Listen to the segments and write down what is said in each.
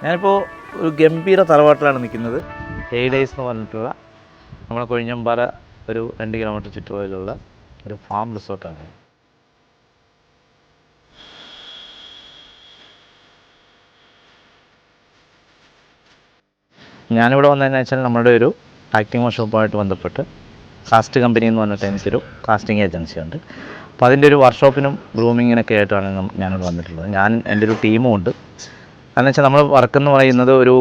ഞാനിപ്പോൾ ഒരു ഗംഭീര തറവാട്ടിലാണ് നിൽക്കുന്നത്. ഹെയ്ഡേയ്സ് എന്ന് പറഞ്ഞിട്ടുള്ള നമ്മുടെ കൊഴിഞ്ഞമ്പാറ ഒരു 2 കിലോമീറ്റർ ചുറ്റുപാടിലുള്ള ഒരു ഫാം റിസോർട്ടാണ്. ഞാനിവിടെ വന്നതെന്ന് വെച്ചാൽ നമ്മുടെ ഒരു ആക്ടിംഗ് വർക്ക്ഷോപ്പുമായിട്ട് ബന്ധപ്പെട്ട് കാസ്റ്റ് കമ്പനി എന്ന് പറഞ്ഞിട്ട് എനിക്കൊരു കാസ്റ്റിംഗ് ഏജൻസി ഉണ്ട്. അപ്പോൾ അതിൻ്റെ ഒരു വർക്ക്ഷോപ്പിനും ഗ്രൂമിങ്ങിനൊക്കെ ആയിട്ടാണ് ഞാനിവിടെ വന്നിട്ടുള്ളത്. എൻ്റെ ഒരു ടീമും ഉണ്ട്. കാരണം വെച്ചാൽ നമ്മൾ വർക്ക് എന്ന് പറയുന്നത് ഒരു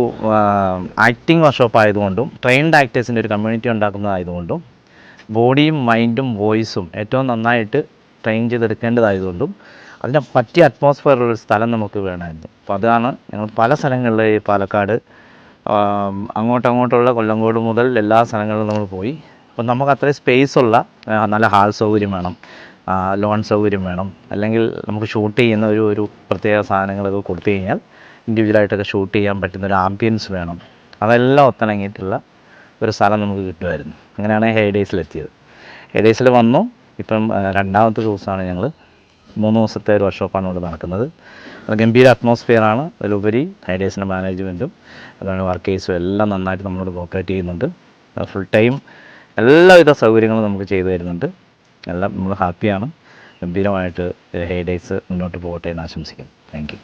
ആക്ടിംഗ് വർക്ക്ഷോപ്പ് ആയതുകൊണ്ടും ട്രെയിൻഡ് ആക്ടേഴ്സിൻ്റെ ഒരു കമ്മ്യൂണിറ്റി ഉണ്ടാക്കുന്നതായതുകൊണ്ടും ബോഡിയും മൈൻഡും വോയിസും ഏറ്റവും നന്നായിട്ട് ട്രെയിൻ ചെയ്തെടുക്കേണ്ടതായതുകൊണ്ടും അതിനെ പറ്റിയ അറ്റ്മോസ്ഫിയർ ഒരു സ്ഥലം നമുക്ക് വേണമായിരുന്നു. അപ്പോൾ അതാണ് ഞങ്ങൾ പല സ്ഥലങ്ങളിൽ ഈ പാലക്കാട് അങ്ങോട്ടുള്ള കൊല്ലങ്കോട് മുതൽ എല്ലാ സ്ഥലങ്ങളിലും നമ്മൾ പോയി. അപ്പോൾ നമുക്ക് അത്രയും സ്പേസുള്ള നല്ല ഹാൾ സൗകര്യം വേണം, ലോൺ സൗകര്യം വേണം, അല്ലെങ്കിൽ നമുക്ക് ഷൂട്ട് ചെയ്യുന്ന ഒരു പ്രത്യേക സാധനങ്ങളൊക്കെ കൊടുത്തു കഴിഞ്ഞാൽ ഇൻഡിവിജ്വലായിട്ടൊക്കെ ഷൂട്ട് ചെയ്യാൻ പറ്റുന്ന ഒരു ആംബിയൻസ് വേണം. അതെല്ലാം ഒത്തിണങ്ങിയിട്ടുള്ള ഒരു സ്ഥലം നമുക്ക് കിട്ടുമായിരുന്നു. അങ്ങനെയാണ് ഹെയ്ഡേയ്സിലെത്തിയത്. ഹെയ്ഡേയ്സിൽ വന്നു. ഇപ്പം 2ാമത്തെ ദിവസമാണ്. ഞങ്ങൾ 3 ദിവസത്തെ ഒരു വർക്ക്ഷോപ്പാണ് ഇവിടെ നടക്കുന്നത്. അത് ഗംഭീര അറ്റ്മോസ്ഫിയറാണ്. അതിലുപരി ഹെയ്ഡേയ്സിൻ്റെ മാനേജ്മെൻറ്റും അതുപോലെ വർക്കേഴ്സും എല്ലാം നന്നായിട്ട് നമ്മളോട് കോപ്പറേറ്റ് ചെയ്യുന്നുണ്ട്. ഫുൾ ടൈം എല്ലാവിധ സൗകര്യങ്ങളും നമുക്ക് ചെയ്തു തരുന്നുണ്ട്. എല്ലാം നമ്മൾ ഹാപ്പിയാണ്. ഗംഭീരമായിട്ട് ഹെയ്ഡേയ്സ് മുന്നോട്ട് പോകട്ടെ എന്ന് ആശംസിക്കുന്നു. Thank you.